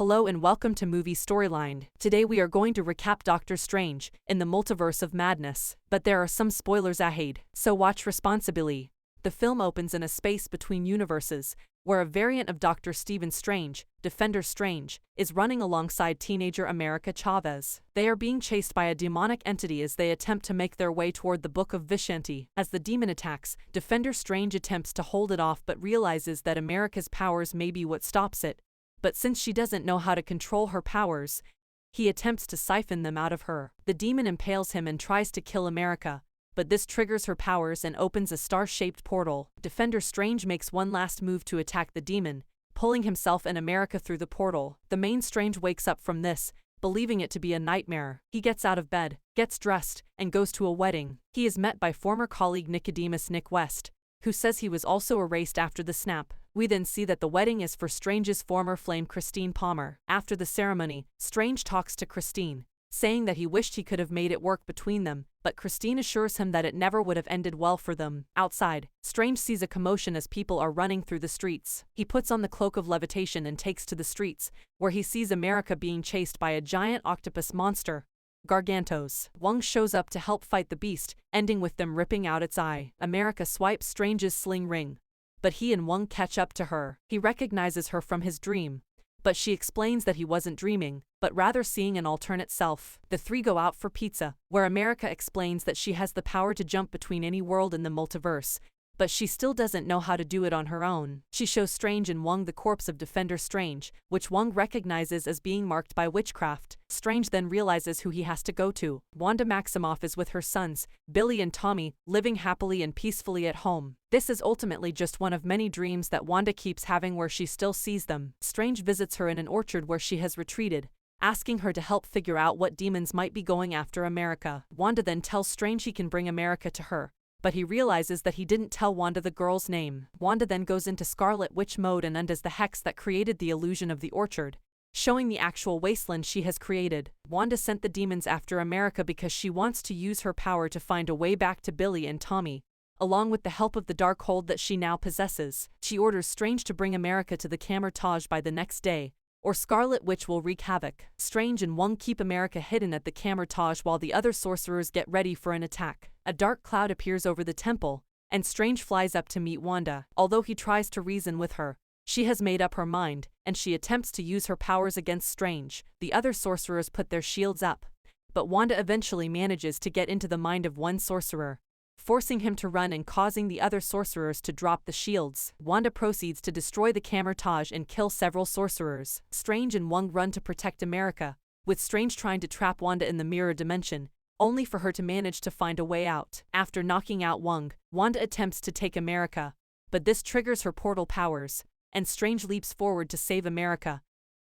Hello and welcome to Movie Storyline. Today we are going to recap Doctor Strange in the Multiverse of Madness, but there are some spoilers ahead, so watch responsibly. The film opens in a space between universes, where a variant of Dr. Stephen Strange, Defender Strange, is running alongside teenager America Chavez. They are being chased by a demonic entity as they attempt to make their way toward the Book of Vishanti. As the demon attacks, Defender Strange attempts to hold it off but realizes that America's powers may be what stops it. But since she doesn't know how to control her powers, he attempts to siphon them out of her. The demon impales him and tries to kill America, but this triggers her powers and opens a star-shaped portal. Defender Strange makes one last move to attack the demon, pulling himself and America through the portal. The main Strange wakes up from this, believing it to be a nightmare. He gets out of bed, gets dressed, and goes to a wedding. He is met by former colleague Nicodemus Nick West, who says he was also erased after the snap. We then see that the wedding is for Strange's former flame Christine Palmer. After the ceremony, Strange talks to Christine, saying that he wished he could have made it work between them, but Christine assures him that it never would have ended well for them. Outside, Strange sees a commotion as people are running through the streets. He puts on the cloak of levitation and takes to the streets, where he sees America being chased by a giant octopus monster, Gargantos. Wong shows up to help fight the beast, ending with them ripping out its eye. America swipes Strange's sling ring, but he and Wong catch up to her. He recognizes her from his dream, but she explains that he wasn't dreaming, but rather seeing an alternate self. The three go out for pizza, where America explains that she has the power to jump between any world in the multiverse, but she still doesn't know how to do it on her own. She shows Strange and Wong the corpse of Defender Strange, which Wong recognizes as being marked by witchcraft. Strange then realizes who he has to go to. Wanda Maximoff is with her sons, Billy and Tommy, living happily and peacefully at home. This is ultimately just one of many dreams that Wanda keeps having where she still sees them. Strange visits her in an orchard where she has retreated, asking her to help figure out what demons might be going after America. Wanda then tells Strange he can bring America to her, but he realizes that he didn't tell Wanda the girl's name. Wanda then goes into Scarlet Witch mode and undoes the hex that created the illusion of the orchard, showing the actual wasteland she has created. Wanda sent the demons after America because she wants to use her power to find a way back to Billy and Tommy, along with the help of the dark hold that she now possesses. She orders Strange to bring America to the Camertage by the next day, or Scarlet Witch will wreak havoc. Strange and Wong keep America hidden at the Camertage while the other sorcerers get ready for an attack. A dark cloud appears over the temple, and Strange flies up to meet Wanda. Although he tries to reason with her, she has made up her mind, and she attempts to use her powers against Strange. The other sorcerers put their shields up, but Wanda eventually manages to get into the mind of one sorcerer, forcing him to run and causing the other sorcerers to drop the shields. Wanda proceeds to destroy the Camertage and kill several sorcerers. Strange and Wong run to protect America, with Strange trying to trap Wanda in the mirror dimension, only for her to manage to find a way out. After knocking out Wong, Wanda attempts to take America, but this triggers her portal powers, and Strange leaps forward to save America.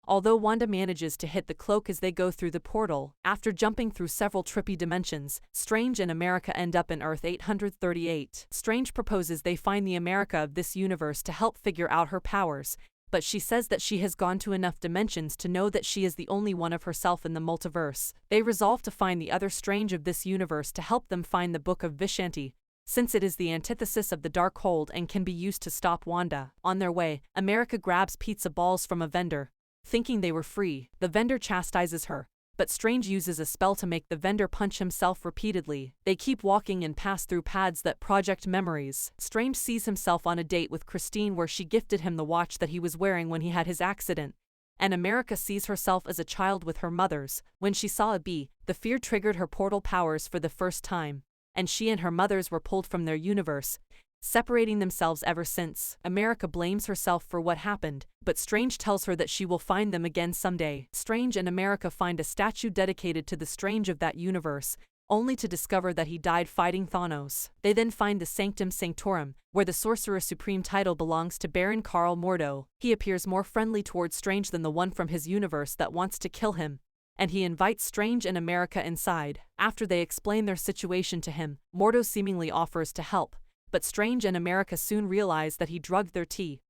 Although Wanda manages to hit the cloak as they go through the portal, after jumping through several trippy dimensions, Strange and America end up in Earth 838. Strange proposes they find the America of this universe to help figure out her powers, but she says that she has gone to enough dimensions to know that she is the only one of herself in the multiverse. They resolve to find the other Strange of this universe to help them find the Book of Vishanti, since it is the antithesis of the dark hold and can be used to stop Wanda. On their way, America grabs pizza balls from a vendor, thinking they were free. The vendor chastises her, but Strange uses a spell to make the vendor punch himself repeatedly. They keep walking and pass through pads that project memories. Strange sees himself on a date with Christine where she gifted him the watch that he was wearing when he had his accident, and America sees herself as a child with her mother's. When she saw a bee, the fear triggered her portal powers for the first time, and she and her mothers were pulled from their universe, separating themselves ever since. America blames herself for what happened, but Strange tells her that she will find them again someday. Strange and America find a statue dedicated to the Strange of that universe, only to discover that he died fighting Thanos. They then find the Sanctum Sanctorum, where the Sorcerer Supreme title belongs to Baron Karl Mordo. He appears more friendly towards Strange than the one from his universe that wants to kill him, and he invites Strange and America inside. After they explain their situation to him, Mordo seemingly offers to help, but Strange and America soon realize that he drugged their tea,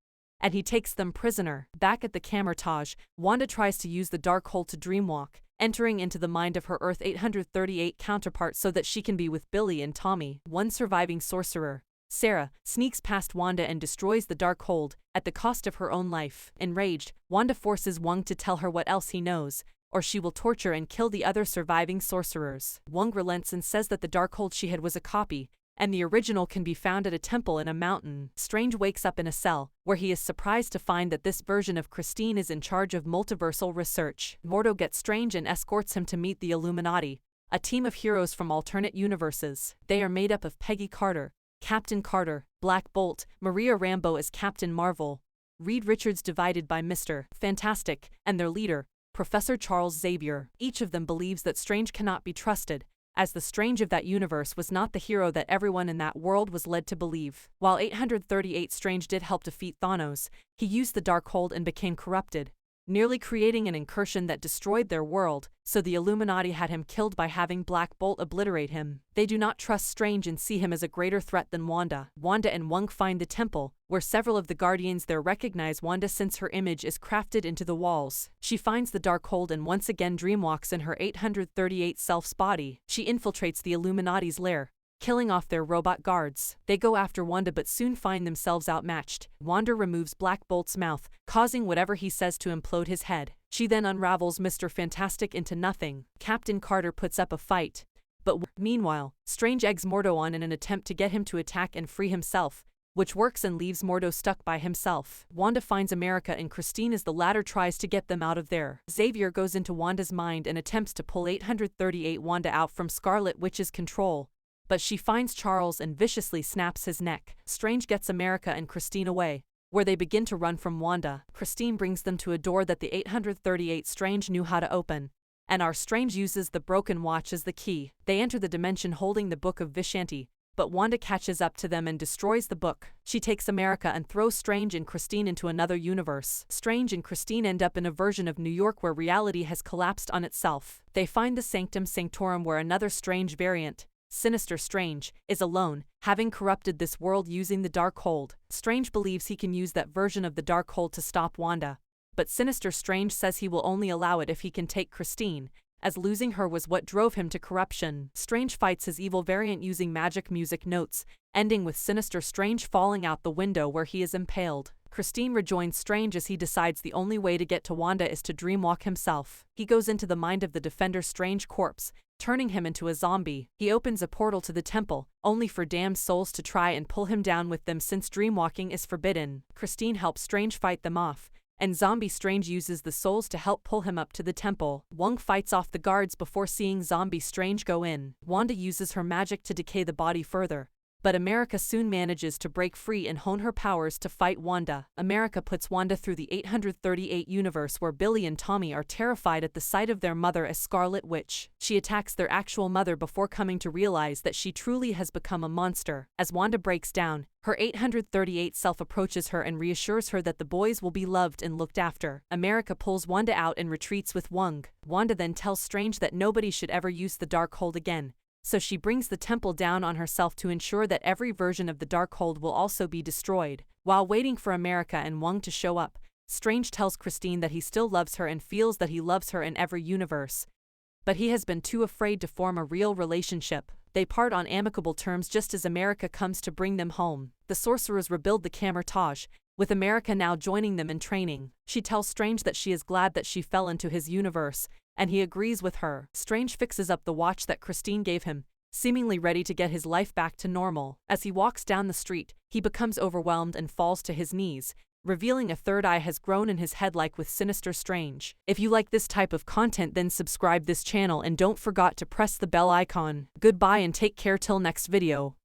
and he takes them prisoner. Back at the Camertage, Wanda tries to use the dark hold to dreamwalk, entering into the mind of her Earth 838 counterpart so that she can be with Billy and Tommy. One surviving sorcerer, Sarah sneaks past Wanda and destroys the Darkhold at the cost of her own life. Enraged, Wanda forces Wong to tell her what else he knows, or she will torture and kill the other surviving sorcerers. Wong relents and says that the Darkhold she had was a copy, and the original can be found at a temple in a mountain. Strange wakes up in a cell, where he is surprised to find that this version of Christine is in charge of multiversal research. Mordo gets Strange and escorts him to meet the Illuminati, a team of heroes from alternate universes. They are made up of Peggy Carter, Captain Carter, Black Bolt, Maria Rambeau as Captain Marvel, Reed Richards divided by Mr. Fantastic, and their leader, Professor Charles Xavier. Each of them believes that Strange cannot be trusted, as the Strange of that universe was not the hero that everyone in that world was led to believe. While 838 Strange did help defeat Thanos, he used the Darkhold and became corrupted, nearly creating an incursion that destroyed their world, so the Illuminati had him killed by having Black Bolt obliterate him. They do not trust Strange and see him as a greater threat than Wanda. Wanda and Wong find the temple, where several of the Guardians there recognize Wanda since her image is crafted into the walls. She finds the Darkhold and once again dreamwalks in her 838 self's body. She infiltrates the Illuminati's lair, killing off their robot guards. They go after Wanda but soon find themselves outmatched. Wanda removes Black Bolt's mouth, causing whatever he says to implode his head. She then unravels Mr. Fantastic into nothing. Captain Carter puts up a fight, but meanwhile, Strange eggs Mordo on in an attempt to get him to attack and free himself, which works and leaves Mordo stuck by himself. Wanda finds America and Christine as the latter tries to get them out of there. Xavier goes into Wanda's mind and attempts to pull 838 Wanda out from Scarlet Witch's control, but she finds Charles and viciously snaps his neck. Strange gets America and Christine away, where they begin to run from Wanda. Christine brings them to a door that the 838 Strange knew how to open, and our Strange uses the broken watch as the key. They enter the dimension holding the Book of Vishanti, but Wanda catches up to them and destroys the book. She takes America and throws Strange and Christine into another universe. Strange and Christine end up in a version of New York where reality has collapsed on itself. They find the Sanctum Sanctorum where another Strange variant, Sinister Strange, is alone, having corrupted this world using the Darkhold. Strange believes he can use that version of the Darkhold to stop Wanda, but Sinister Strange says he will only allow it if he can take Christine, as losing her was what drove him to corruption. Strange fights his evil variant using magic music notes, ending with Sinister Strange falling out the window where he is impaled. Christine rejoins Strange as he decides the only way to get to Wanda is to dreamwalk himself. He goes into the mind of the Defender Strange corpse, turning him into a zombie. He opens a portal to the temple, only for damned souls to try and pull him down with them since dreamwalking is forbidden. Christine helps Strange fight them off, and Zombie Strange uses the souls to help pull him up to the temple. Wong fights off the guards before seeing Zombie Strange go in. Wanda uses her magic to decay the body further, but America soon manages to break free and hone her powers to fight Wanda. America puts Wanda through the 838 universe where Billy and Tommy are terrified at the sight of their mother as Scarlet Witch. She attacks their actual mother before coming to realize that she truly has become a monster. As Wanda breaks down, her 838 self approaches her and reassures her that the boys will be loved and looked after. America pulls Wanda out and retreats with Wong. Wanda then tells Strange that nobody should ever use the Darkhold again, so she brings the temple down on herself to ensure that every version of the Darkhold will also be destroyed. While waiting for America and Wong to show up, Strange tells Christine that he still loves her and feels that he loves her in every universe, but he has been too afraid to form a real relationship. They part on amicable terms just as America comes to bring them home. The sorcerers rebuild the Camertage, with America now joining them in training. She tells Strange that she is glad that she fell into his universe, and he agrees with her. Strange fixes up the watch that Christine gave him, seemingly ready to get his life back to normal. As he walks down the street, he becomes overwhelmed and falls to his knees, revealing a third eye has grown in his head like with Sinister Strange. If you like this type of content, then subscribe this channel and don't forget to press the bell icon. Goodbye and take care till next video.